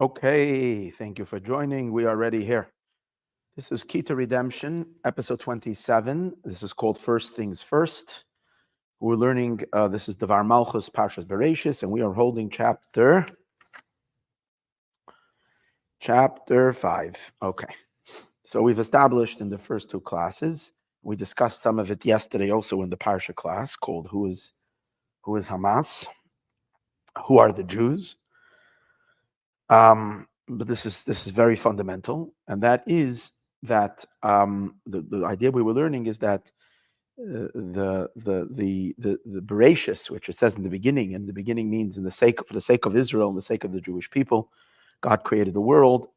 Okay, thank you for joining. We are ready here. This is Key to Redemption, episode 27. This is called First Things First. We're learning, this is Devar Malchus, Shabbas Bereishis, and we are holding chapter 5. Okay, so we've established in the first two classes, we discussed some of it yesterday also in the Parsha class called Who is Hamas? Who are the Jews? But this is very fundamental, and that is that the idea we were learning is that the Bereishis, which it says in the beginning, and the beginning means for the sake of Israel, and the sake of the Jewish people, God created the world.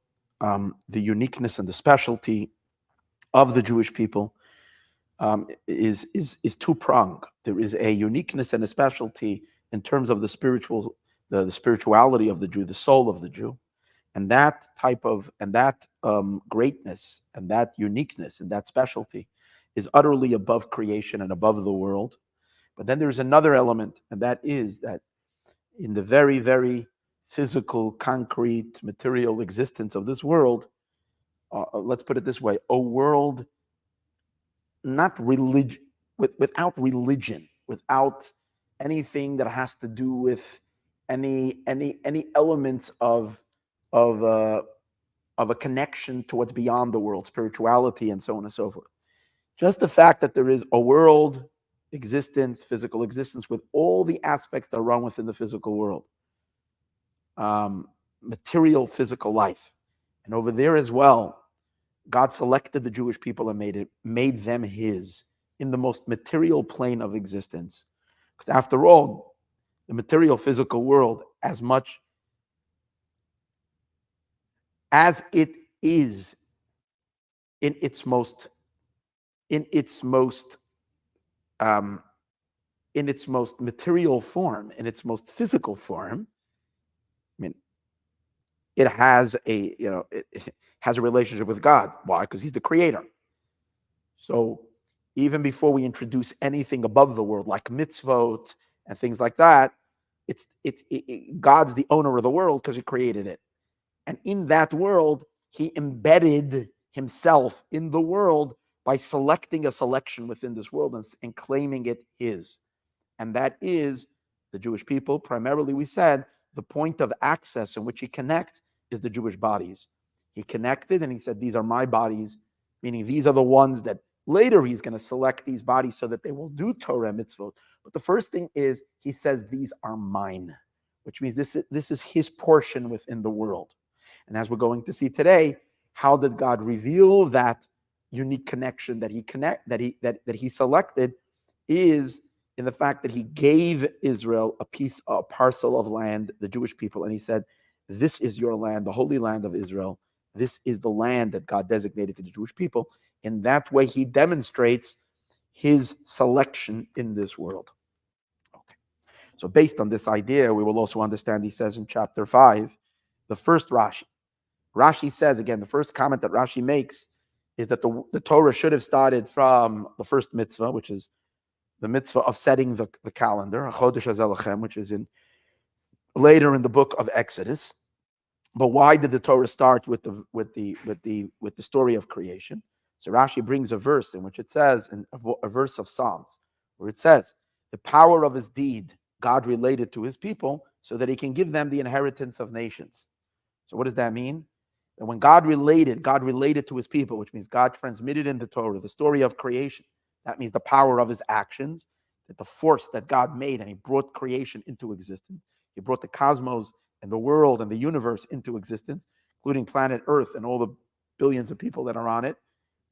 The uniqueness and the specialty of the Jewish people is two-pronged. There is a uniqueness and a specialty in terms of the spirituality of the Jew, the soul of the Jew. And that greatness and that uniqueness and that specialty is utterly above creation and above the world. But then there's another element, and that is that in the very, very physical, concrete, material existence of this world, let's put it this way, a world not religion, without religion, without anything that has to do with any elements of a connection to what's beyond the world, spirituality, and so on and so forth. Just the fact that there is a world existence, physical existence, with all the aspects that run within the physical world, material, physical life, and over there as well, God selected the Jewish people and made them His in the most material plane of existence. Because after all, the material, physical world, as much as it is in its most material form, in its most physical form, I mean, it has it has a relationship with God. Why? Because He's the creator. So even before we introduce anything above the world, like mitzvot and things like that, God's the owner of the world because He created it. And in that world, He embedded Himself in the world by selecting a selection within this world and claiming it His. And that is the Jewish people. Primarily, we said, the point of access in which He connects is the Jewish bodies. He connected and He said, these are my bodies, meaning these are the ones that later He's going to select these bodies so that they will do Torah mitzvot. But the first thing is, He says, these are mine, which means this is His portion within the world. And as we're going to see today, how did God reveal that unique connection that He selected is in the fact that He gave Israel a parcel of land, the Jewish people, and He said, this is your land, the holy land of Israel. This is the land that God designated to the Jewish people. In that way, He demonstrates His selection in this world. Okay. So based on this idea, we will also understand, He says in chapter 5, the first Rashi. Rashi says, again, the first comment that Rashi makes is that the Torah should have started from the first mitzvah, which is the mitzvah of setting the calendar, Chodesh Hazelachem, which is later in the book of Exodus. But why did the Torah start with the story of creation? So Rashi brings a verse in which it says, in a verse of Psalms, where it says, the power of His deed God related to His people so that He can give them the inheritance of nations. So what does that mean? And when God related to His people, which means God transmitted in the Torah the story of creation. That means the power of His actions, that the force that God made, and He brought creation into existence. He brought the cosmos and the world and the universe into existence, including planet Earth and all the billions of people that are on it.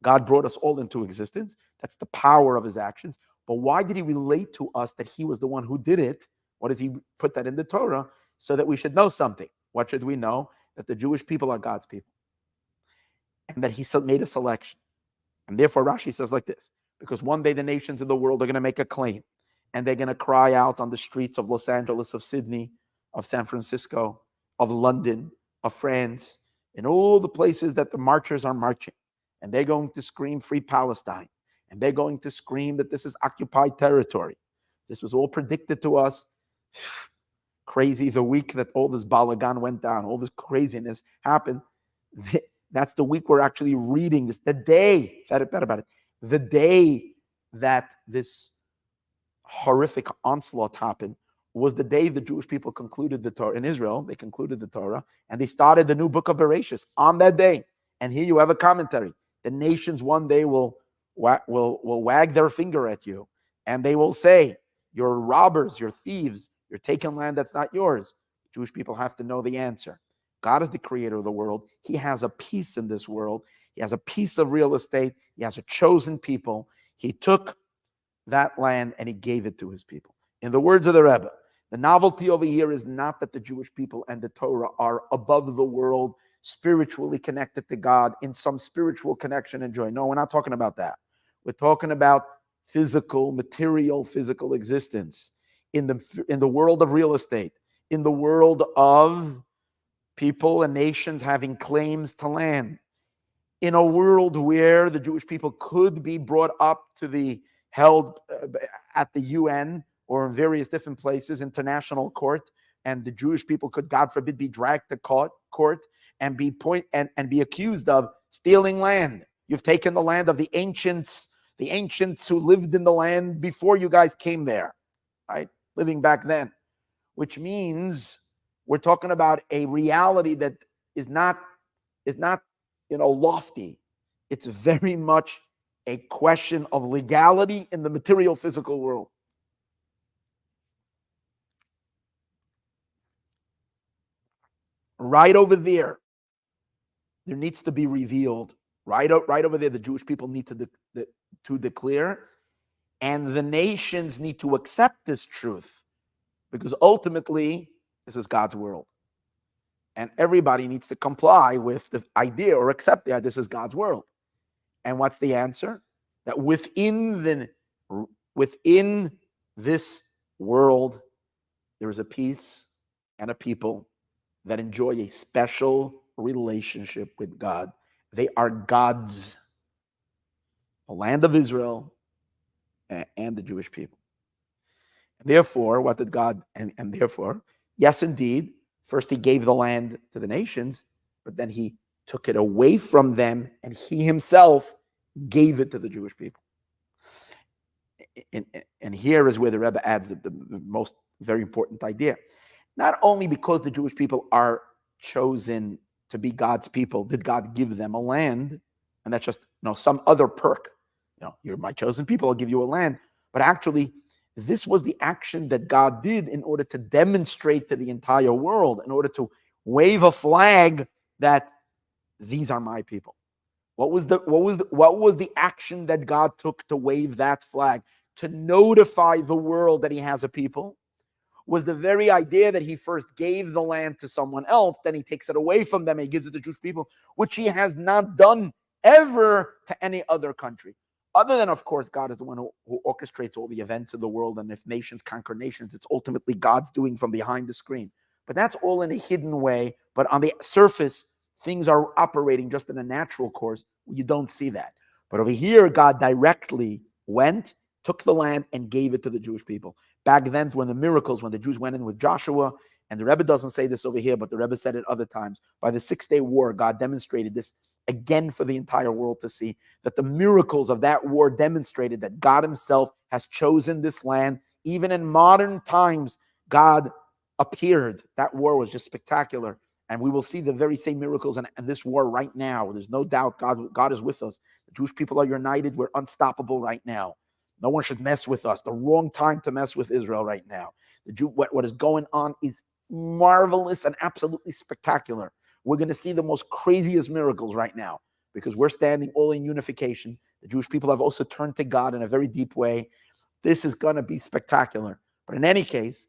God brought us all into existence. That's the power of His actions. But why did He relate to us that He was the one who did it? What does He put that in the Torah? So that we should know something. What should we know? That the Jewish people are God's people. And that He made a selection. And therefore Rashi says like this, because one day the nations of the world are going to make a claim, and they're going to cry out on the streets of Los Angeles, of Sydney, of San Francisco, of London, of France, in all the places that the marchers are marching. And they're going to scream free Palestine. And they're going to scream that this is occupied territory. This was all predicted to us crazy, the week that all this balagan went down, all this craziness happened, that's the week we're actually reading this. The day, the day that this horrific onslaught happened was the day the Jewish people concluded the Torah in Israel. They concluded the Torah and they started the new book of Bereishis on that day. And here you have a commentary. The nations one day will wag their finger at you and they will say, you're robbers, you're thieves, you're taking land that's not yours. Jewish people have to know the answer. God is the creator of the world. He has a piece in this world. He has a piece of real estate. He has a chosen people. He took that land and he gave it to his people. In the words of the Rebbe, the novelty over here is not that the Jewish people and the Torah are above the world, spiritually connected to God in some spiritual connection and joy. No, we're not talking about that. We're talking about physical, material, physical existence in the world of real estate, in the world of people and nations having claims to land, in a world where the Jewish people could be brought up to the held at the UN or in various different places, international court, and the Jewish people could, God forbid, be dragged to court and be accused of stealing land. You've taken the land of the ancients who lived in the land before you guys came there, right? Living back then, which means we're talking about a reality that is not lofty. It's very much a question of legality in the material physical world. Right over there needs to be revealed. Right over there, the Jewish people need to declare, and the nations need to accept this truth, because ultimately, this is God's world. And everybody needs to comply with the idea or accept the idea this is God's world. And what's the answer? That within this world, there is a peace and a people that enjoy a special relationship with God. They are God's, the land of Israel and the Jewish people. And therefore, what did God, and therefore, yes, indeed, first he gave the land to the nations, but then he took it away from them and he himself gave it to the Jewish people. And here is where the Rebbe adds the most very important idea. Not only because the Jewish people are chosen to be God's people, did God give them a land, and that's just some other perk. You're my chosen people, I'll give you a land. But actually, this was the action that God did in order to demonstrate to the entire world, in order to wave a flag that these are my people. What was the action that God took to wave that flag? To notify the world that he has a people was the very idea that he first gave the land to someone else, then he takes it away from them and he gives it to Jewish people, which he has not done ever to any other country. Other than, of course, God is the one who orchestrates all the events of the world, and if nations conquer nations, it's ultimately God's doing from behind the screen. But that's all in a hidden way. But on the surface, things are operating just in a natural course. You don't see that. But over here, God directly went, took the land, and gave it to the Jewish people. Back then, when the Jews went in with Joshua, and the Rebbe doesn't say this over here, but the Rebbe said it other times, by the 6-day war, God demonstrated this again for the entire world to see, that the miracles of that war demonstrated that God himself has chosen this land. Even in modern times, God appeared. That war was just spectacular. And we will see the very same miracles in this war right now. There's no doubt God is with us. The Jewish people are united. We're unstoppable right now. No one should mess with us. The wrong time to mess with Israel right now. What is going on is marvelous and absolutely spectacular. We're going to see the most craziest miracles right now because we're standing all in unification. The Jewish people have also turned to God in a very deep way. This is going to be spectacular. But in any case,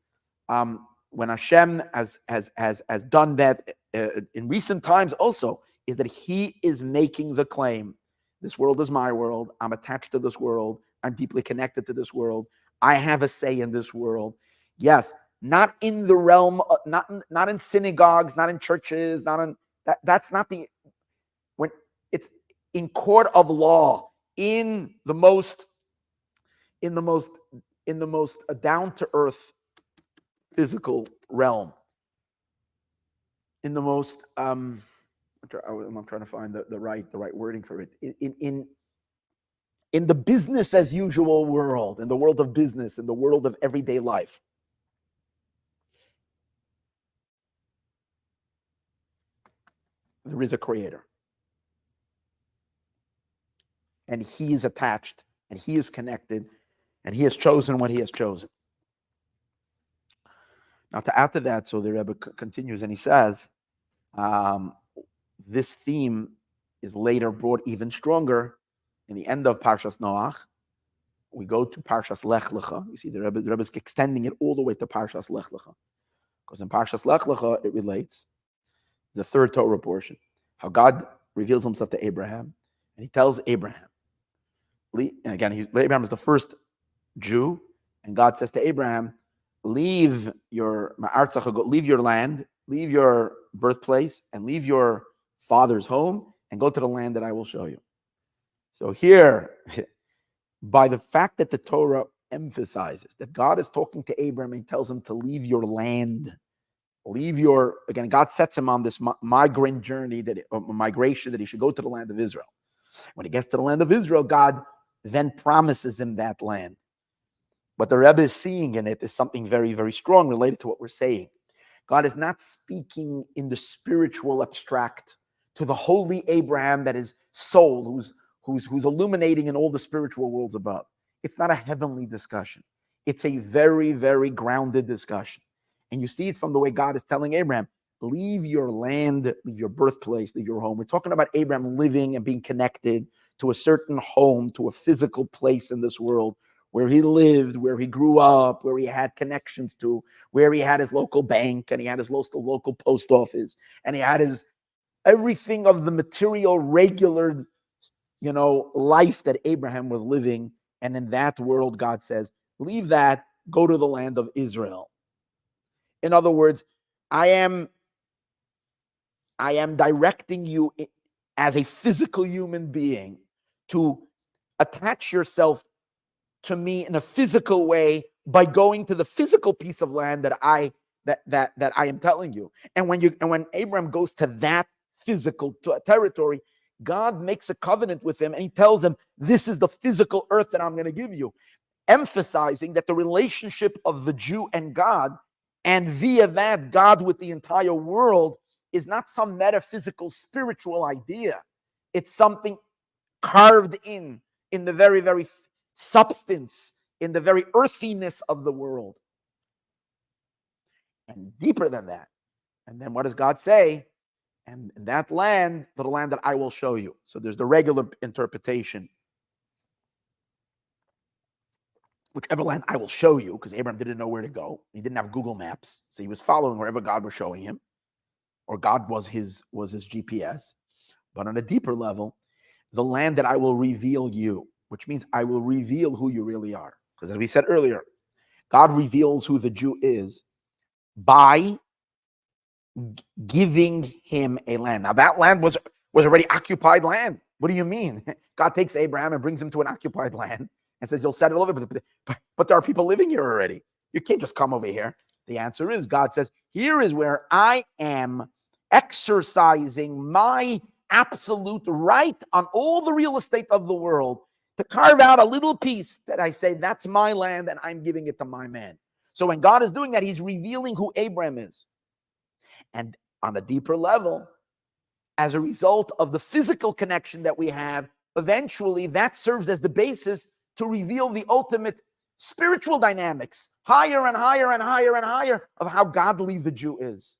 when Hashem has done that in recent times also, is that he is making the claim, this world is my world, I'm attached to this world, I'm deeply connected to this world, I have a say in this world. Yes, not in the realm, not in synagogues, not in churches, that's not when it's in court of law, in the most down to earth physical realm. In the most, I'm trying to find the right wording for it. In the business as usual world, in the world of business, in the world of everyday life, there is a creator. And he is attached, and he is connected, and he has chosen what he has chosen. Now, to add to that, so the Rebbe continues, and he says, this theme is later brought even stronger in the end of Parshas Noach. We go to Parshas Lech Lecha. You see, the Rebbe is extending it all the way to Parshas Lech Lecha. Because in Parshas Lech Lecha, it relates the third Torah portion, how God reveals himself to Abraham, and he tells Abraham, and again, Abraham is the first Jew, and God says to Abraham, leave your land, leave your birthplace, and leave your father's home, and go to the land that I will show you. So here, by the fact that the Torah emphasizes that God is talking to Abraham and tells him to leave your land, again, God sets him on this migrant journey, migration, that he should go to the land of Israel. When he gets to the land of Israel, God then promises him that land. What the Rebbe is seeing in it is something very, very strong related to what we're saying. God is not speaking in the spiritual abstract to the holy Abraham, that is soul, who's illuminating in all the spiritual worlds above. It's not a heavenly discussion. It's a very, very grounded discussion. And you see it from the way God is telling Abraham, leave your land, leave your birthplace, leave your home. We're talking about Abraham living and being connected to a certain home, to a physical place in this world, where he lived, where he grew up, where he had connections to, where he had his local bank, and he had his local post office, and he had his everything of the material, regular, life that Abraham was living. And in that world, God says, leave that, go to the land of Israel. In other words, I am directing you as a physical human being to attach yourself to me in a physical way by going to the physical piece of land that I am telling you. And when Abraham goes to that physical territory, God makes a covenant with him, and he tells him, this is the physical earth that I'm going to give you, emphasizing that the relationship of the Jew and God, and via that God with the entire world, is not some metaphysical spiritual idea. It's something carved in the very, very substance, in the very earthiness of the world. And deeper than that. And then what does God say? And in that land, to the land that I will show you. So there's the regular interpretation. Whichever land I will show you, because Abraham didn't know where to go. He didn't have Google Maps. So he was following wherever God was showing him, or God was his GPS. But on a deeper level, the land that I will reveal you, which means I will reveal who you really are. Because as we said earlier, God reveals who the Jew is by giving him a land. Now that land was already occupied land. What do you mean? God takes Abraham and brings him to an occupied land and says, you'll settle over, but there are people living here already. You can't just come over here. The answer is, God says, here is where I am exercising my absolute right on all the real estate of the world to carve out a little piece that I say, that's my land and I'm giving it to my man. So when God is doing that, he's revealing who Abraham is. And on a deeper level, as a result of the physical connection that we have, eventually that serves as the basis to reveal the ultimate spiritual dynamics, higher and higher and higher and higher, of how godly the Jew is.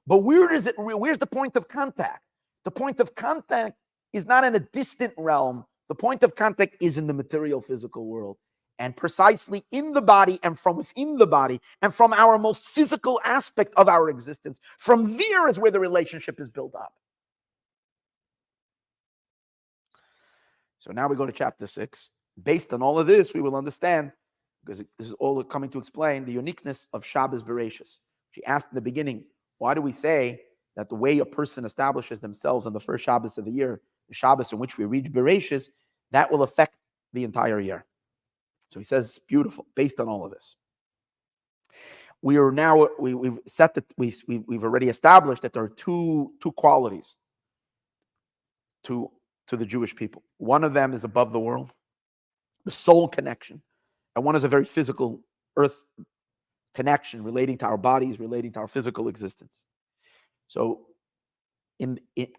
But where's the point of contact? The point of contact is not in a distant realm. The point of contact is in the material physical world. And precisely in the body, and from within the body, and from our most physical aspect of our existence. From there is where the relationship is built up. So now we go to chapter 6. Based on all of this, we will understand, because this is all coming to explain the uniqueness of Shabbas Bereishis. She asked in the beginning, why do we say that the way a person establishes themselves on the first Shabbos of the year, the Shabbos in which we read Bereishis, that will affect the entire year? So he says, beautiful, based on all of this. We've set that we've already established that there are two qualities to the Jewish people. One of them is above the world, the soul connection, and one is a very physical earth connection relating to our bodies, relating to our physical existence. So,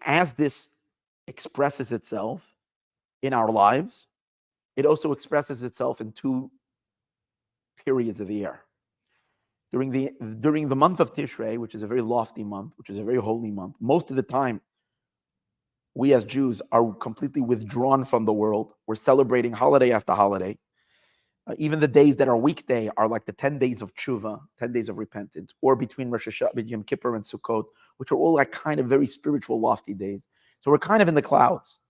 as this expresses itself in our lives, it also expresses itself in two periods of the year. During the month of Tishrei, which is a very lofty month, which is a very holy month, most of the time, we as Jews are completely withdrawn from the world. We're celebrating holiday after holiday. Even the days that are weekday are like the 10 days of tshuva, 10 days of repentance, or between Rosh Hashanah, Yom Kippur, and Sukkot, which are all like kind of very spiritual, lofty days. So we're kind of in the clouds.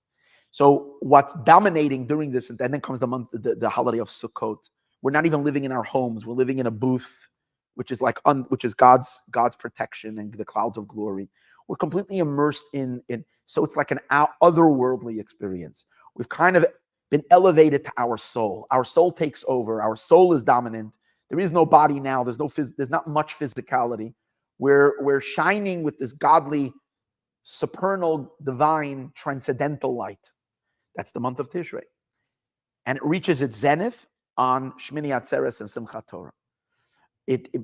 So what's dominating during this, and then comes the holiday of Sukkot. We're not even living in our homes. We're living in a booth, which is which is God's protection and the clouds of glory. We're completely immersed in so it's like an otherworldly experience. We've kind of been elevated to our soul. Our soul takes over. Our soul is dominant. There is no body now. There's not much physicality. We're shining with this godly, supernal, divine, transcendental light. That's the month of Tishrei. And it reaches its zenith on Shmini Atzeres and Simchat Torah.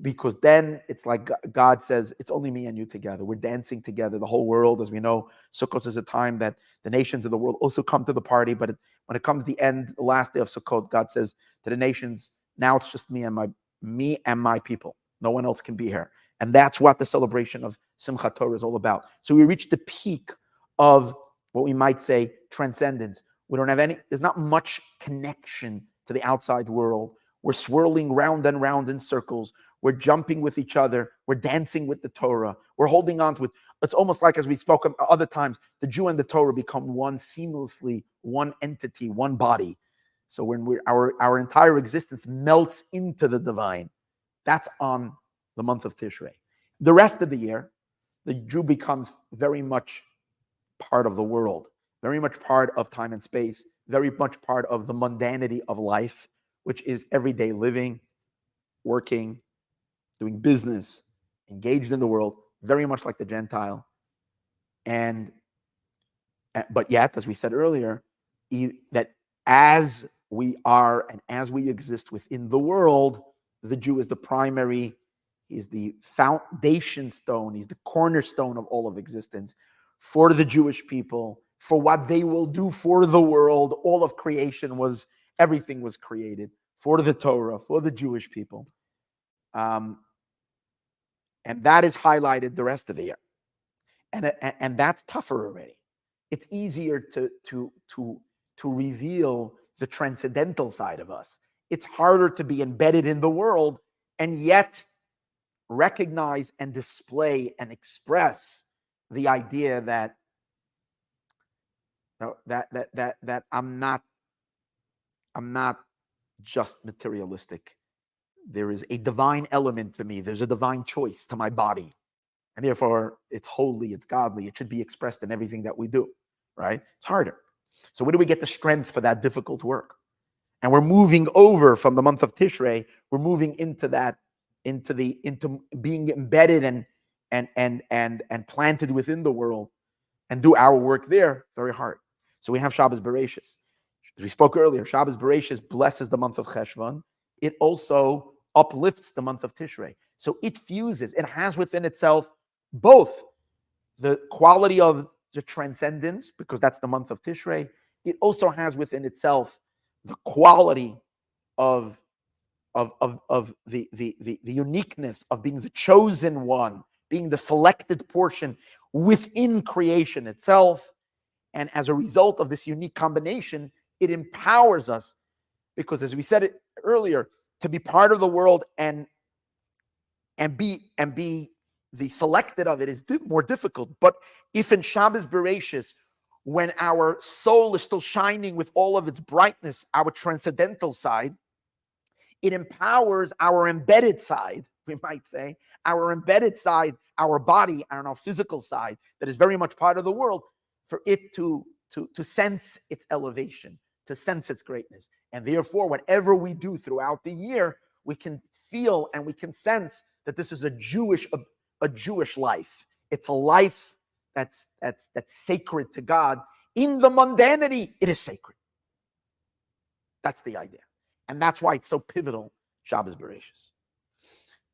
Because then it's like God says, it's only me and you together. We're dancing together. The whole world, as we know, Sukkot is a time that the nations of the world also come to the party. But when it comes the last day of Sukkot, God says to the nations, now it's just me and my people. No one else can be here. And that's what the celebration of Simchat Torah is all about. So we reach the peak of what we might say transcendence. We don't have there's not much connection to the outside world. We're swirling round and round in circles. We're jumping with each other. We're dancing with the Torah. We're holding on to it. It's almost like, as we spoke of other times, the Jew and the Torah become one seamlessly, one entity, one body. So when our entire existence melts into the divine, that's on the month of Tishrei. The rest of the year, the Jew becomes very much part of the world, very much part of time and space, very much part of the mundanity of life, which is everyday living, working, doing business, engaged in the world, very much like the Gentile. But yet, as we said earlier, that as we are and as we exist within the world, the Jew is the primary, he's the foundation stone, he's the cornerstone of all of existence for the Jewish people, for what they will do for the world. All of creation everything was created for the Torah, for the Jewish people. And that is highlighted the rest of the year. And that's tougher already. It's easier to reveal the transcendental side of us. It's harder to be embedded in the world and yet recognize and display and express the idea that I'm not just materialistic. There is a divine element to me. There's a divine choice to my body. And therefore, it's holy, it's godly. It should be expressed in everything that we do, right? It's harder. So where do we get the strength for that difficult work? And we're moving over from the month of Tishrei. We're moving into that, into being embedded and planted within the world and do our work there. Very hard. So we have Shabbas Bereishis. As we spoke earlier, Shabbos Bereishis blesses the month of Cheshvan. It also uplifts the month of Tishrei. So it fuses, it has within itself both the quality of the transcendence, because that's the month of Tishrei. It also has within itself the quality of the uniqueness of being the chosen one, being the selected portion within creation itself. And as a result of this unique combination, it empowers us, because as we said it earlier, to be part of the world and be the selected of it is more difficult. But if in Shabbos Bereishis, when our soul is still shining with all of its brightness, our transcendental side, it empowers our embedded side, we might say, our embedded side, our body, and our physical side that is very much part of the world, for it to sense its elevation, to sense its greatness. And therefore, whatever we do throughout the year, we can feel and we can sense that this is a Jewish life. It's a life that's sacred to God. In the mundanity, it is sacred. That's the idea. And that's why it's so pivotal, Shabbas Bereishis.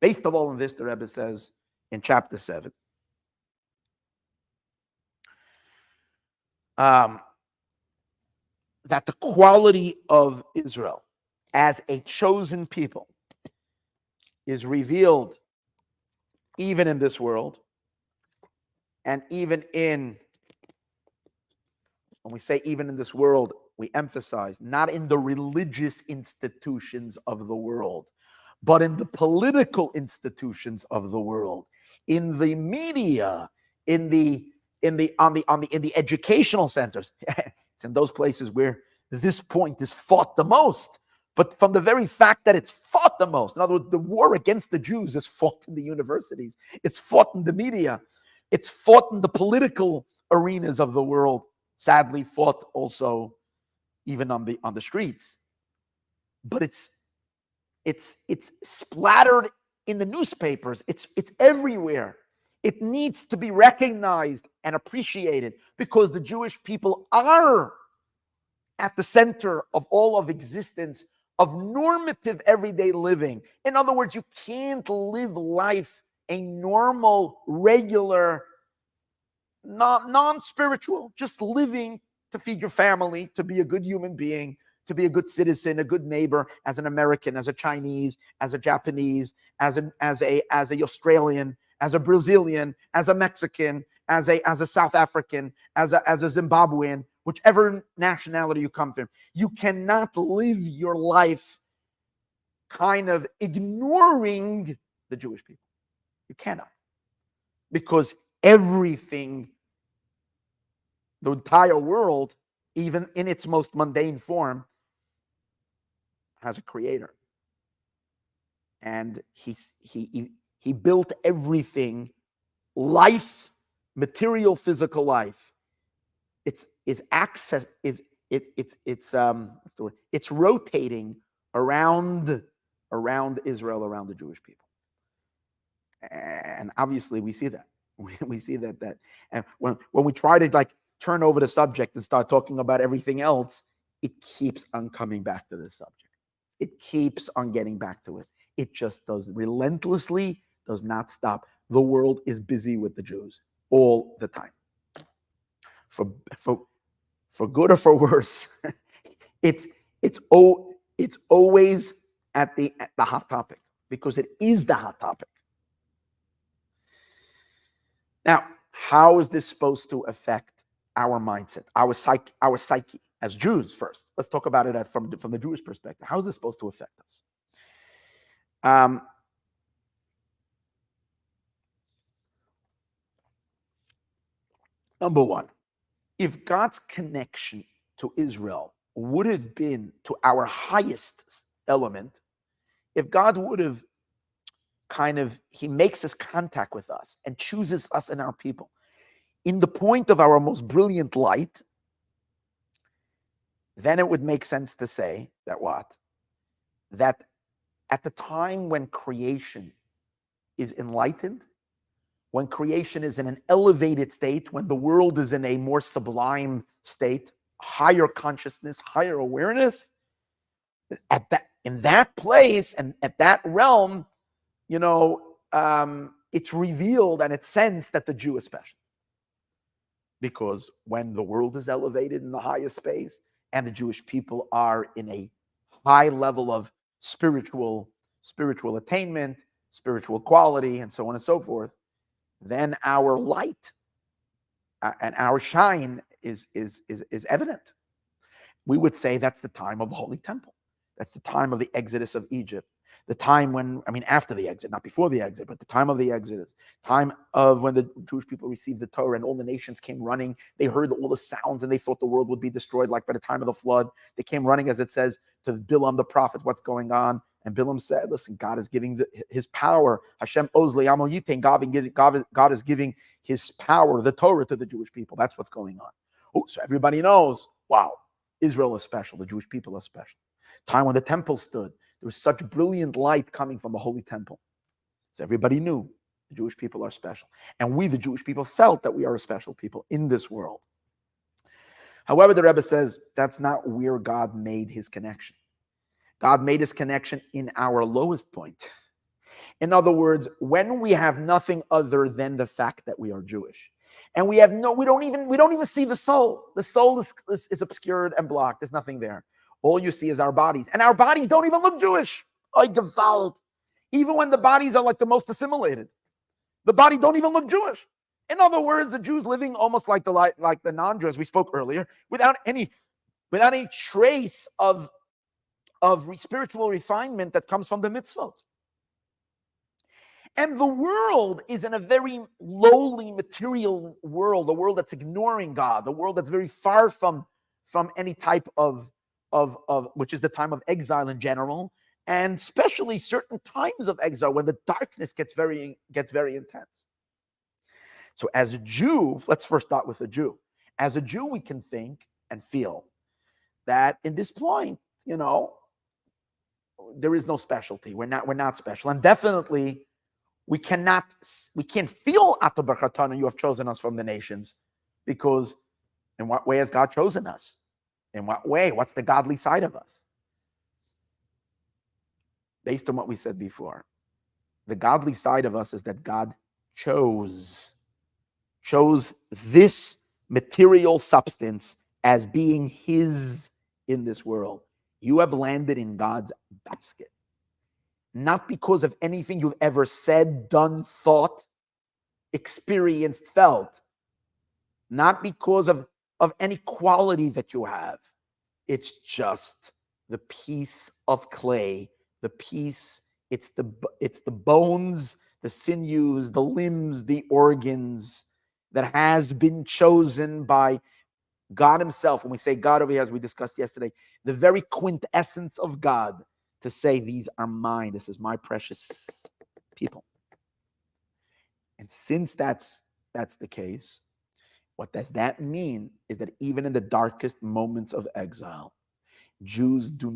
Based of all of this, the Rebbe says in chapter 7, that the quality of Israel as a chosen people is revealed even in this world, and even in, when we say even in this world, we emphasize not in the religious institutions of the world, but in the political institutions of the world, in the media, in the educational centers. It's in those places where this point is fought the most. But from the very fact that it's fought the most, in other words, the war against the Jews is fought in the universities, it's fought in the media, it's fought in the political arenas of the world, sadly fought also even on the streets. But it's splattered in the newspapers. It's everywhere. It needs to be recognized and appreciated because the Jewish people are at the center of all of existence, of normative everyday living. In other words, you can't live life a normal, regular, non-spiritual, just living to feed your family, to be a good human being, to be a good citizen, a good neighbor, as an American, as a Chinese, as a Japanese, as a Australian, as a Brazilian, as a Mexican, as a South African, as a Zimbabwean, whichever nationality you come from. You cannot live your life kind of ignoring the Jewish people. You cannot. Because everything, the entire world, even in its most mundane form, has a creator. And he built everything, life, material, physical life. It's rotating around Israel, around the Jewish people. And obviously we see that. We see that and when we try to turn over the subject and start talking about everything else, it keeps on coming back to this subject. It keeps on getting back to it. It just does relentlessly, does not stop. The world is busy with the Jews all the time. For good or for worse, it's always at the hot topic, because it is the hot topic. Now, how is this supposed to affect our mindset, our psyche as Jews first? Let's talk about it from the Jewish perspective. How is this supposed to affect us? Number one, if God's connection to Israel would have been to our highest element, if God would have he makes his contact with us and chooses us and our people in the point of our most brilliant light, then it would make sense to say that that at the time when creation is enlightened, when creation is in an elevated state, when the world is in a more sublime state, higher consciousness, higher awareness, in that place and at that realm, it's revealed and it's sensed that the Jew is special. Because when the world is elevated in the highest space and the Jewish people are in a high level of spiritual attainment, spiritual quality, and so on and so forth, then our light and our shine is evident. We would say that's the time of the Holy Temple. That's the time of the Exodus of Egypt. The time when, after the exit, not before the exit, but the time of the Exodus, time of when the Jewish people received the Torah and all the nations came running. They heard all the sounds and they thought the world would be destroyed, like by the time of the flood. They came running, as it says, to Bilam the prophet, what's going on. And Bilam said, listen, God is giving his power. Hashem ozli amo yitain. God is giving his power, the Torah, to the Jewish people. That's what's going on. Oh, so everybody knows, wow, Israel is special. The Jewish people are special. Time when the temple stood There was such brilliant light coming from the Holy Temple. So everybody knew the Jewish people are special. And we, the Jewish people, felt that we are a special people in this world. However, the Rebbe says that's not where God made his connection. God made his connection in our lowest point. In other words, when we have nothing other than the fact that we are Jewish, and we don't even see the soul. The soul is obscured and blocked. There's nothing there. All you see is our bodies, and our bodies don't even look Jewish. Gewalt. Even when the bodies are like the most assimilated, the body don't even look Jewish. In other words, the Jews living almost like the non-Jews we spoke earlier, without any trace of spiritual refinement that comes from the mitzvot. And the world is in a very lowly material world, a world that's ignoring God, the world that's very far from any type of which is the time of exile in general, and especially certain times of exile when the darkness gets very intense. So as a Jew, let's first start with a Jew. As a Jew, we can think and feel that in this point, there is no specialty. We're not special, and definitely we can't feel Ata B'chatanu, you have chosen us from the nations, because in what way has God chosen us? In what way? What's the godly side of us? Based on what we said before, the godly side of us is that God chose this material substance as being his in this world. You have landed in God's basket. Not because of anything you've ever said, done, thought, experienced, felt. Not because of any quality that you have. It's just the piece of clay, it's the bones, the sinews, the limbs, the organs that has been chosen by God himself. When we say God over here, as we discussed yesterday, the very quintessence of God, to say, these are mine, this is my precious people. And since that's the case, what does that mean is that even in the darkest moments of exile, Jews do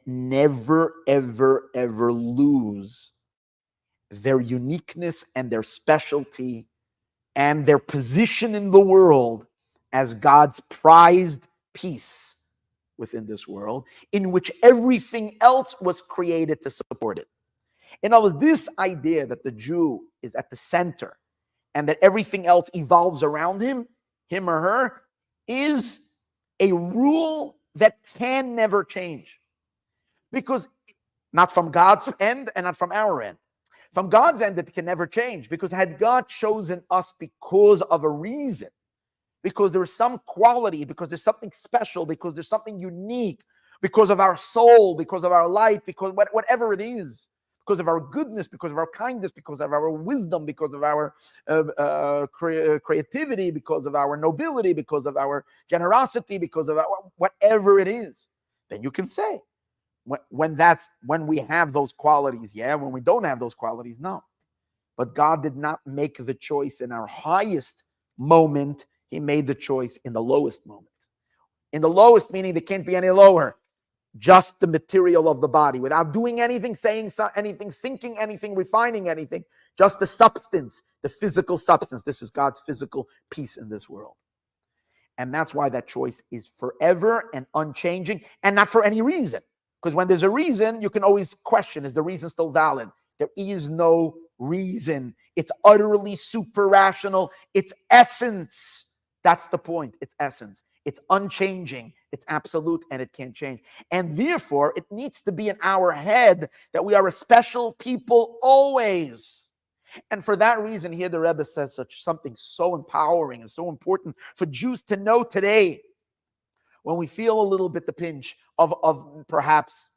never, ever, ever lose their uniqueness and their specialty and their position in the world as God's prized piece within this world, in which everything else was created to support it. In other words, this idea that the Jew is at the center and that everything else evolves around him or her, is a rule that can never change. Because not from God's end and not from our end. From God's end, it can never change, because had God chosen us because of a reason, because there is some quality, because there's something special, because there's something unique, because of our soul, because of our light, because whatever it is, because of our goodness, because of our kindness, because of our wisdom, because of our creativity, because of our nobility, because of our generosity, because of whatever it is, then you can say, when we have those qualities, yeah. When we don't have those qualities, no. But God did not make the choice in our highest moment. He made the choice in the lowest moment. In the lowest, meaning there can't be any lower. Just the material of the body, without doing anything, saying anything, thinking anything, refining anything. Just the substance, the physical substance. This is God's physical piece in this world. And that's why that choice is forever and unchanging, and not for any reason. Because when there's a reason, you can always question, is the reason still valid? There is no reason. It's utterly super rational. It's essence. That's the point. It's essence. It's unchanging. It's absolute, and it can't change. And therefore, it needs to be in our head that we are a special people always. And for that reason, here the Rebbe says something so empowering and so important for Jews to know today, when we feel a little bit the pinch of perhaps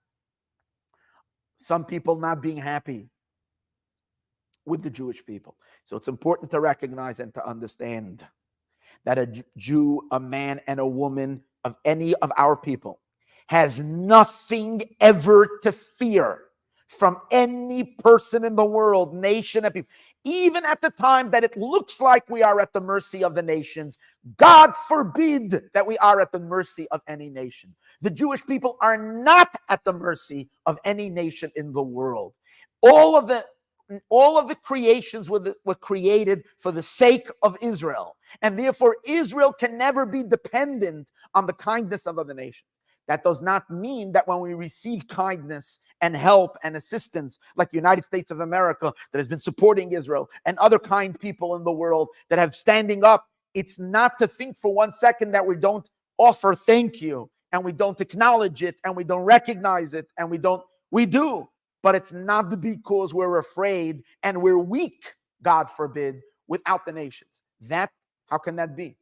some people not being happy with the Jewish people. So it's important to recognize and to understand that a Jew, a man, and a woman of any of our people has nothing ever to fear from any person in the world, nation and people. Even at the time that it looks like we are at the mercy of the nations, God forbid that we are at the mercy of any nation. The Jewish people are not at the mercy of any nation in the world. All of the creations were created for the sake of Israel. And therefore, Israel can never be dependent on the kindness of other nations. That does not mean that when we receive kindness and help and assistance, like the United States of America that has been supporting Israel and other kind people in the world that have standing up, it's not to think for 1 second that we don't offer thank you and we don't acknowledge it and we don't recognize it and we do. But it's not because we're afraid and we're weak, God forbid, without the nations. How can that be?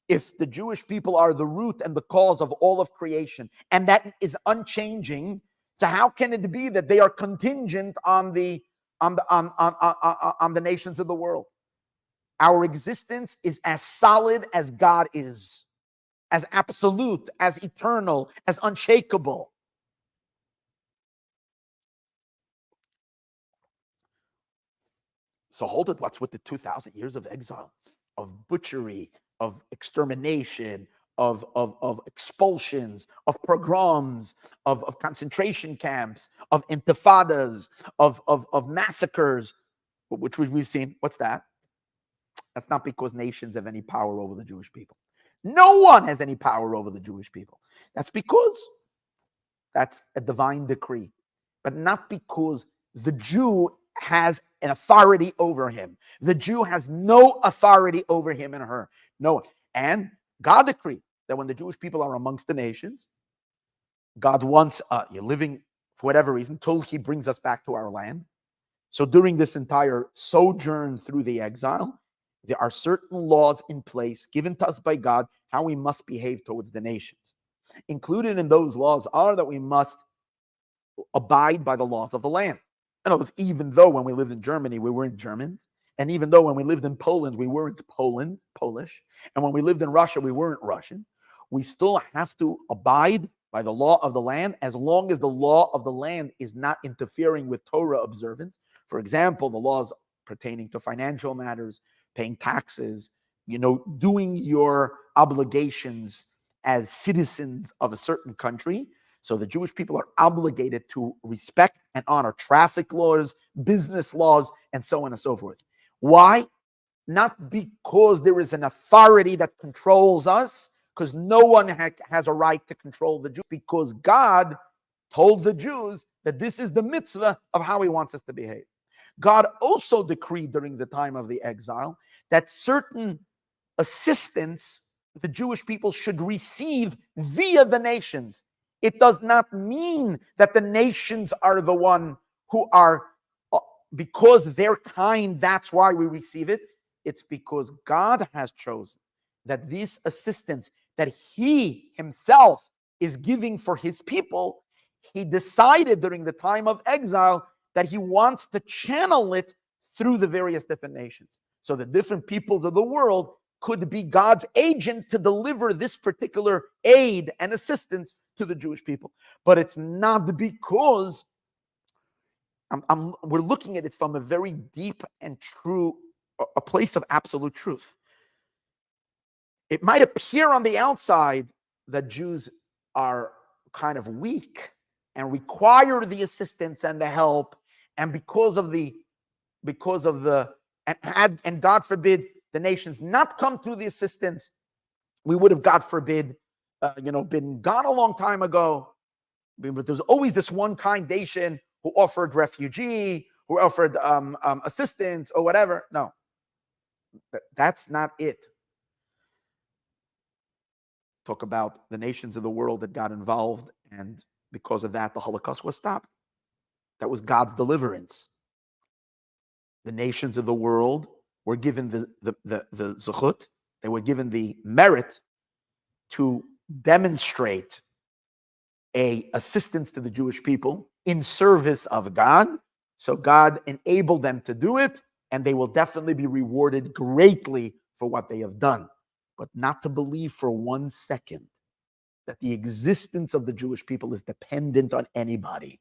If the Jewish people are the root and the cause of all of creation, and that is unchanging, so how can it be that they are contingent on the nations of the world? Our existence is as solid as God is, as absolute, as eternal, as unshakable. So hold it. What's with the 2,000 years of exile, of butchery, of extermination, of expulsions, of pogroms, of concentration camps, of intifadas, of massacres, which we've seen? What's that? That's not because nations have any power over the Jewish people. No one has any power over the Jewish people. That's because that's a divine decree, but not because the Jew has an authority over him. The Jew has no authority over him and her. No. And God decreed that when the Jewish people are amongst the nations, God wants you're living for whatever reason till he brings us back to our land. So during this entire sojourn through the exile, there are certain laws in place given to us by God how we must behave towards the nations. Included in those laws are that we must abide by the laws of the land. In other words, even though when we lived in Germany, we weren't Germans, and even though when we lived in Poland, we weren't Polish, and when we lived in Russia, we weren't Russian, we still have to abide by the law of the land as long as the law of the land is not interfering with Torah observance. For example, the laws pertaining to financial matters, paying taxes, doing your obligations as citizens of a certain country. So the Jewish people are obligated to respect and honor traffic laws, business laws, and so on and so forth. Why? Not because there is an authority that controls us, because no one has a right to control the Jews, because God told the Jews that this is the mitzvah of how he wants us to behave. God also decreed during the time of the exile that certain assistance the Jewish people should receive via the nations. It does not mean that the nations are the one who are, because they're kind, that's why we receive it. It's because God has chosen that this assistance that he himself is giving for his people, he decided during the time of exile that he wants to channel it through the various different nations. So the different peoples of the world could be God's agent to deliver this particular aid and assistance to the Jewish people. But it's not because we're looking at it from a very deep and true, a place of absolute truth. It might appear on the outside that Jews are kind of weak and require the assistance and the help, and because of the and God forbid the nations not come through the assistance, we would have, God forbid, been gone a long time ago. But there's always this one kind nation who offered refugee, who offered assistance or whatever. No, that's not it. Talk about the nations of the world that got involved, and because of that, the Holocaust was stopped. That was God's deliverance. The nations of the world were given the zechut, they were given the merit to demonstrate a assistance to the Jewish people in service of God. So God enabled them to do it, and they will definitely be rewarded greatly for what they have done. But not to believe for 1 second that the existence of the Jewish people is dependent on anybody,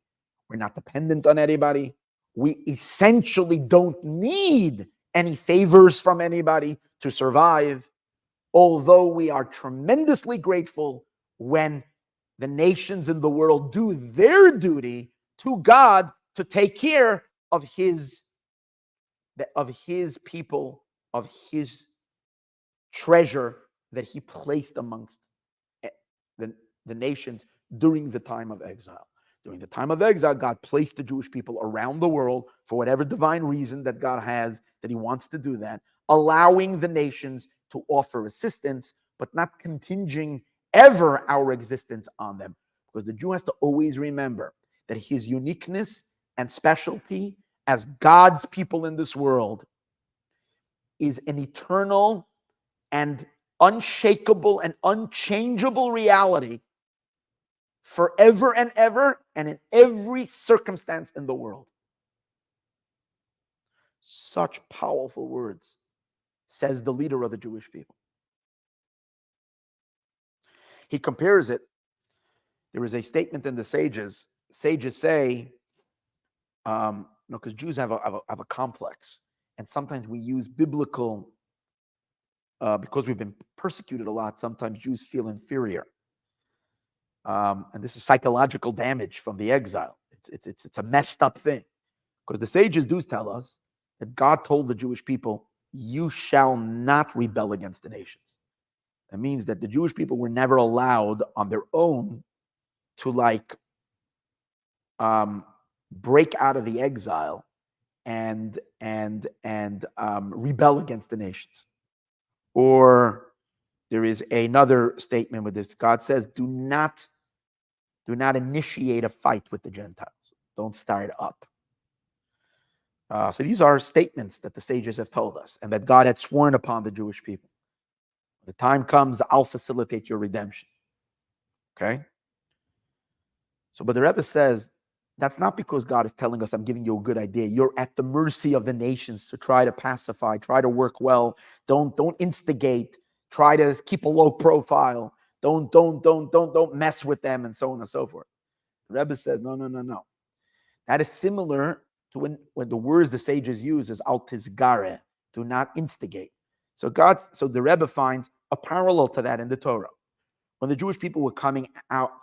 We're not dependent on anybody. We essentially don't need any favors from anybody to survive, although we are tremendously grateful when the nations in the world do their duty to God to take care of his people, of his treasure that he placed amongst the, the nations during the time of exile. During the time of exile, God placed the Jewish people around the world for whatever divine reason that God has, that he wants to do that, allowing the nations to offer assistance, but not continging ever our existence on them. Because the Jew has to always remember that his uniqueness and specialty as God's people in this world is an eternal and unshakable and unchangeable reality forever and ever and in every circumstance in the world. Such powerful words, says the leader of the Jewish people. He compares it. There is a statement in the sages. Sages say, because Jews have a complex, and sometimes we use biblical, because we've been persecuted a lot, sometimes Jews feel inferior. And this is psychological damage from the exile. It's a messed up thing. Because the sages do tell us that God told the Jewish people, you shall not rebel against the nations. That means that the Jewish people were never allowed on their own to break out of the exile and rebel against the nations. Or there is another statement with this. God says, do not initiate a fight with the Gentiles. Don't start up. So these are statements that the sages have told us and that God had sworn upon the Jewish people. When the time comes, I'll facilitate your redemption. Okay? So, but the Rebbe says, that's not because God is telling us, I'm giving you a good idea. You're at the mercy of the nations to try to pacify, try to work well. Don't instigate. Try to keep a low profile. Don't mess with them, and so on and so forth. The Rebbe says, no. That is similar to when the words the sages use is al tizgare, do not instigate. So the Rebbe finds a parallel to that in the Torah. When the Jewish people were coming out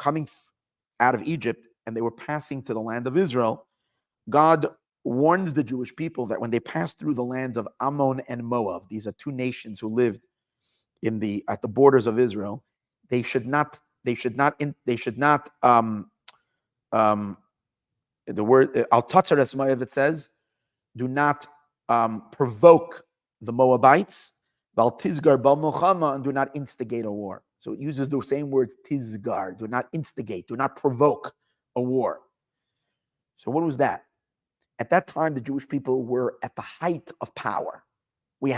of Egypt and they were passing to the land of Israel, God warns the Jewish people that when they pass through the lands of Ammon and Moab, these are two nations who lived at the borders of Israel, they should not the word al tatzares Moav, it says, do not provoke the Moabites, val tizgar bal milchama, and do not instigate a war. So it uses the same words, tizgar, do not instigate, do not provoke a war. So what was that? At that time, the Jewish people were at the height of power. We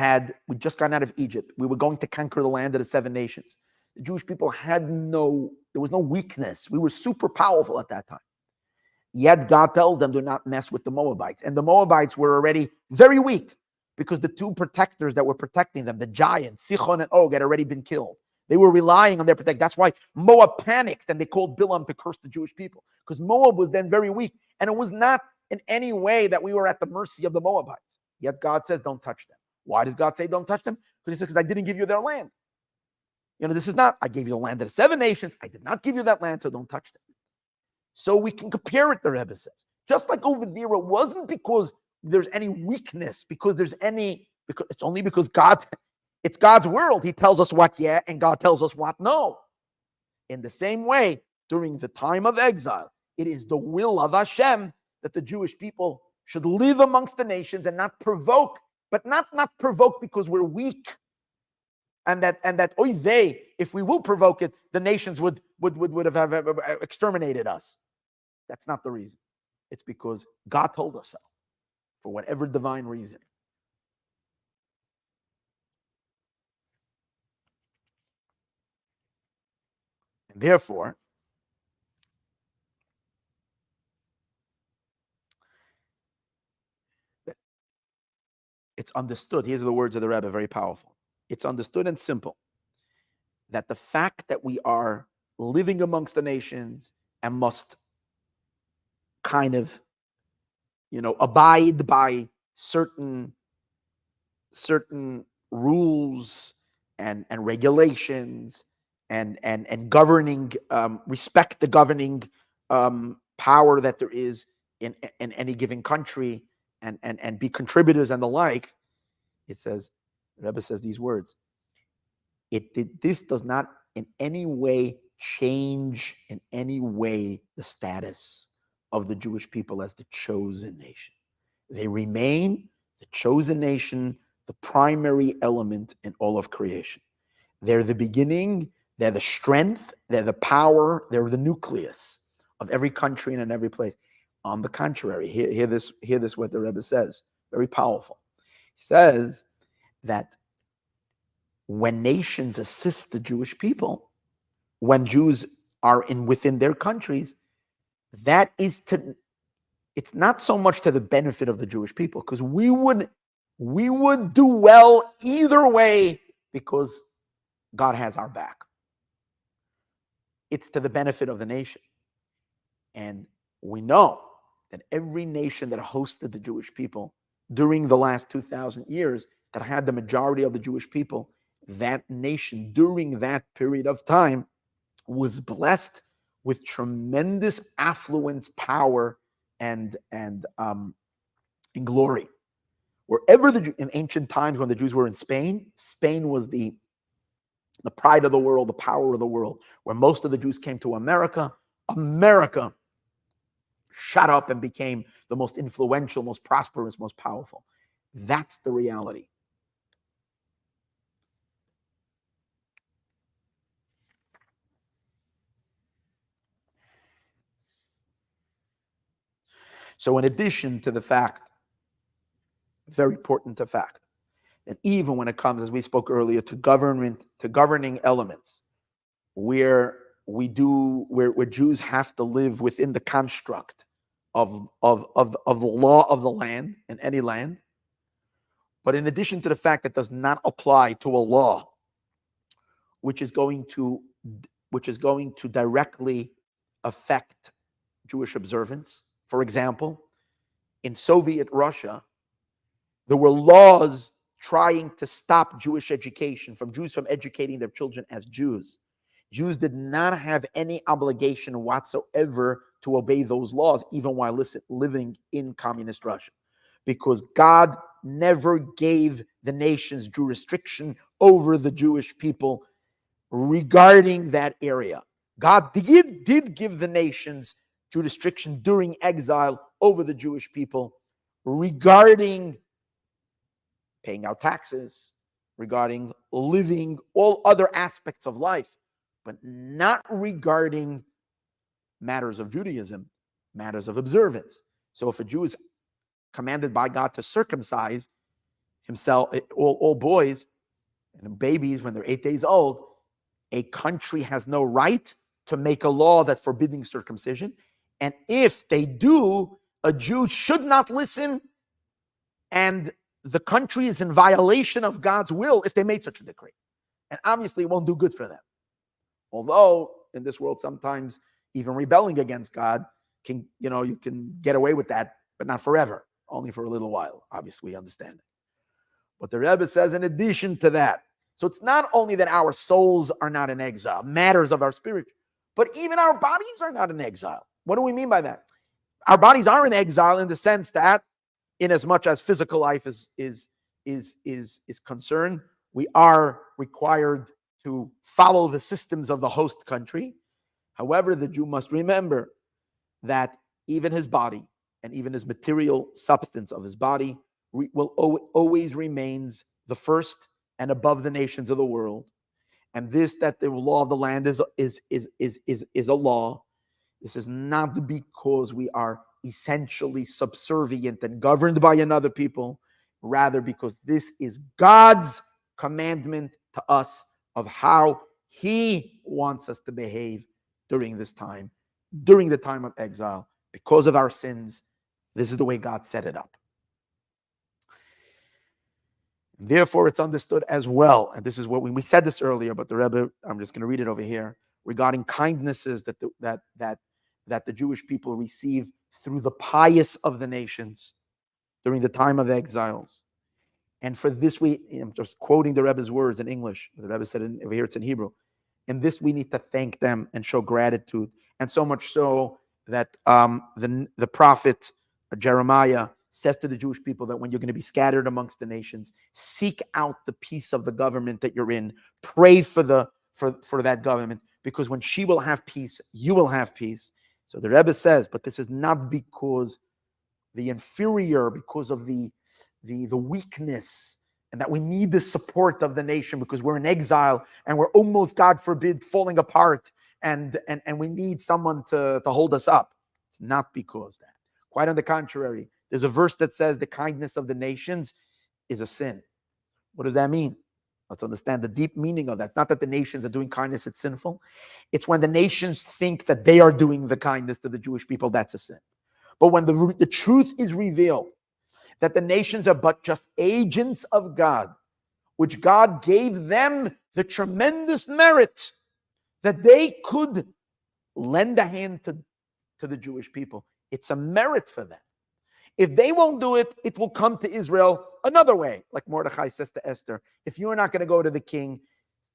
just gotten out of Egypt. We were going to conquer the land of the seven nations. The Jewish people there was no weakness. We were super powerful at that time. Yet God tells them, do not mess with the Moabites. And the Moabites were already very weak because the two protectors that were protecting them, the giants, Sichon and Og, had already been killed. They were relying on their protection. That's why Moab panicked and they called Bilam to curse the Jewish people, because Moab was then very weak. And it was not in any way that we were at the mercy of the Moabites. Yet God says, don't touch them. Why does God say don't touch them? Because he says, because I didn't give you their land. This is not, I gave you the land of the seven nations. I did not give you that land, so don't touch them. So we can compare it, the Rebbe says. Just like over there, it wasn't because there's any weakness, because it's only because it's God's world. He tells us what yeah, and God tells us what no. In the same way, during the time of exile, it is the will of Hashem that the Jewish people should live amongst the nations and not provoke, but not provoke because we're weak. And that if we will provoke it, the nations would have exterminated us. That's not the reason. It's because God told us so, for whatever divine reason. And therefore, it's understood. Here's the words of the Rebbe, very powerful. It's understood and simple that the fact that we are living amongst the nations and must kind of, abide by certain rules and regulations and governing, respect the governing power that there is in any given country, and be contributors and the like. It says, Rebbe says these words: this does not in any way change in any way the status of the Jewish people as the chosen nation. They remain the chosen nation, the primary element in all of creation. They're the beginning, they're the strength, they're the power, they're the nucleus of every country and in every place. On the contrary, hear this what the Rebbe says, very powerful. He says that when nations assist the Jewish people, when Jews are within their countries, it's not so much to the benefit of the Jewish people, because we would do well either way because God has our back. It's to the benefit of the nation. And we know that every nation that hosted the Jewish people during the last 2,000 years, that had the majority of the Jewish people, that nation during that period of time was blessed with tremendous affluence, power, and glory. Wherever in ancient times when the Jews were in Spain, Spain was the pride of the world, the power of the world. Where most of the Jews came to America, America shot up and became the most influential, most prosperous, most powerful. That's the reality. So in addition to the fact, very important to fact, that even when it comes, as we spoke earlier, to governing elements, where Jews have to live within the construct of the law of the land in any land. But in addition to the fact that does not apply to a law which is going to directly affect Jewish observance. For example, in Soviet Russia, there were laws trying to stop Jewish education, Jews from educating their children as Jews. Jews did not have any obligation whatsoever to obey those laws, even while living in communist Russia, because God never gave the nations jurisdiction over the Jewish people regarding that area. God did give the nations jurisdiction during exile over the Jewish people regarding paying out taxes, regarding living, all other aspects of life, but not regarding matters of Judaism, matters of observance. So if a Jew is commanded by God to circumcise himself, all boys and babies when they're 8 days old, a country has no right to make a law that's forbidding circumcision. And if they do, a Jew should not listen, and the country is in violation of God's will if they made such a decree. And obviously it won't do good for them. Although in this world, sometimes even rebelling against God you can get away with that, but not forever, only for a little while. Obviously, we understand it. But the Rebbe says, in addition to that, so it's not only that our souls are not in exile, matters of our spirit, but even our bodies are not in exile. What do we mean by that? Our bodies are in exile in the sense that, in as much as physical life is concerned, we are required to follow the systems of the host country. However, the Jew must remember that even his body and even his material substance of his body will always remains the first and above the nations of the world. And this, that the law of the land is a law. This is not because we are essentially subservient and governed by another people, rather because this is God's commandment to us of how he wants us to behave during this time, during the time of exile. Because of our sins, this is the way God set it up. Therefore, it's understood as well, and this is what we said this earlier, but the Rebbe, I'm just going to read it over here, regarding kindnesses that the Jewish people receive through the pious of the nations during the time of exiles. And for this, I'm just quoting the Rebbe's words in English. The Rebbe said over here, it's in Hebrew. In this, we need to thank them and show gratitude. And so much so that the prophet Jeremiah says to the Jewish people that when you're going to be scattered amongst the nations, seek out the peace of the government that you're in. Pray for that government, because when she will have peace, you will have peace. So the Rebbe says, but this is not because the inferior, because of the weakness, and that we need the support of the nation because we're in exile and we're almost, God forbid, falling apart, and we need someone to hold us up. It's not because that. Quite on the contrary, there's a verse that says the kindness of the nations is a sin. What does that mean? Let's understand the deep meaning of that. It's not that the nations are doing kindness, it's sinful. It's when the nations think that they are doing the kindness to the Jewish people, that's a sin. But when the truth is revealed, that the nations are but just agents of God, which God gave them the tremendous merit that they could lend a hand to the Jewish people. It's a merit for them. If they won't do it, it will come to Israel another way. Like Mordechai says to Esther, if you're not going to go to the king,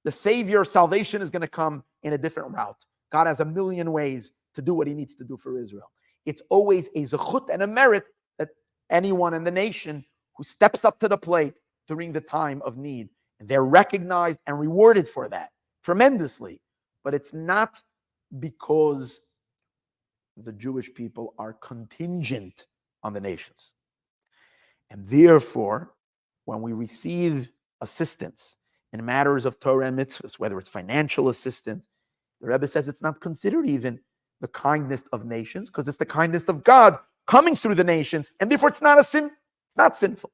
the Savior, salvation is going to come in a different route. God has a million ways to do what he needs to do for Israel. It's always a zechut and a merit that anyone in the nation who steps up to the plate during the time of need, they're recognized and rewarded for that tremendously. But it's not because the Jewish people are contingent on the nations. And therefore, when we receive assistance in matters of Torah and mitzvahs, whether it's financial assistance, the Rebbe says it's not considered even the kindness of nations, because it's the kindness of God coming through the nations, and therefore it's not a sin. It's not sinful.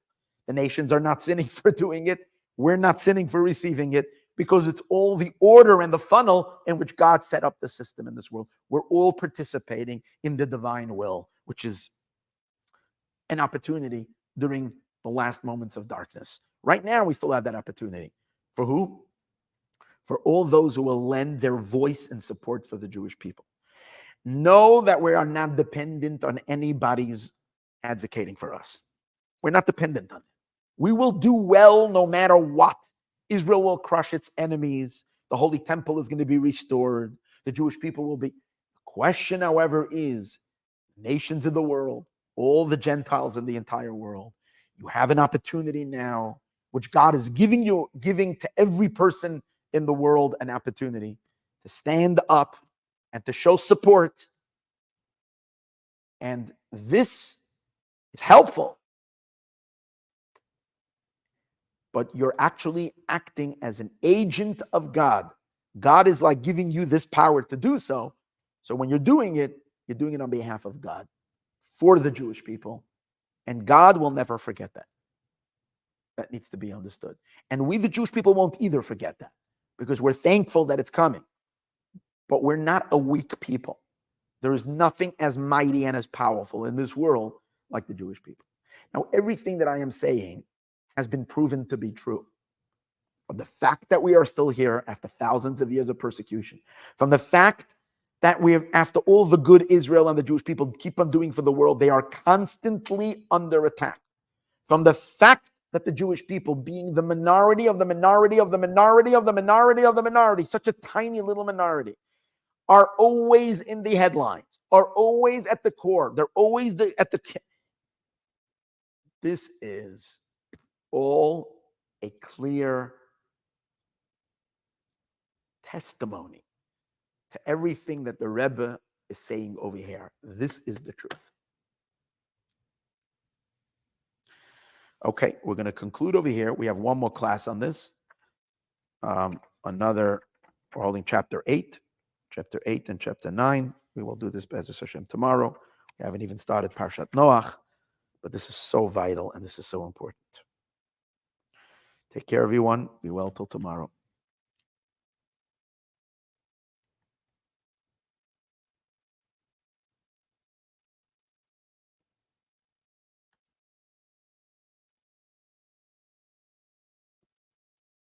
The nations are not sinning for doing it. We're not sinning for receiving it, because it's all the order and the funnel in which God set up the system in this world. We're all participating in the divine will, which is an opportunity during the last moments of darkness. Right now, we still have that opportunity. For who? For all those who will lend their voice and support for the Jewish people. Know that we are not dependent on anybody's advocating for us. We're not dependent on it. We will do well no matter what. Israel will crush its enemies. The Holy Temple is going to be restored. The Jewish people will be. The question, however, is nations of the world, all the Gentiles in the entire world, you have an opportunity now, which God is giving to every person in the world, an opportunity to stand up and to show support. And this is helpful. But you're actually acting as an agent of God. God is like giving you this power to do so. So when you're doing it on behalf of God, for the Jewish people. And God will never forget that. That needs to be understood. And we, the Jewish people, won't either forget that, because we're thankful that it's coming. But we're not a weak people. There is nothing as mighty and as powerful in this world like the Jewish people. Now, everything that I am saying has been proven to be true. From the fact that we are still here after thousands of years of persecution, from the fact that we have, after all the good Israel and the Jewish people keep on doing for the world, they are constantly under attack. From the fact that the Jewish people, being the minority of the minority of the minority of the minority of the minority, such a tiny little minority, are always in the headlines, are always at the core. They're always at the. This is all a clear testimony to everything that the Rebbe is saying over here. This is the truth. Okay, we're going to conclude over here. We have one more class on this. We're holding chapter 8 and chapter 9. We will do this Be'ezus Hashem tomorrow. We haven't even started Parshat Noach, but this is so vital and this is so important. Take care, everyone. Be well till tomorrow.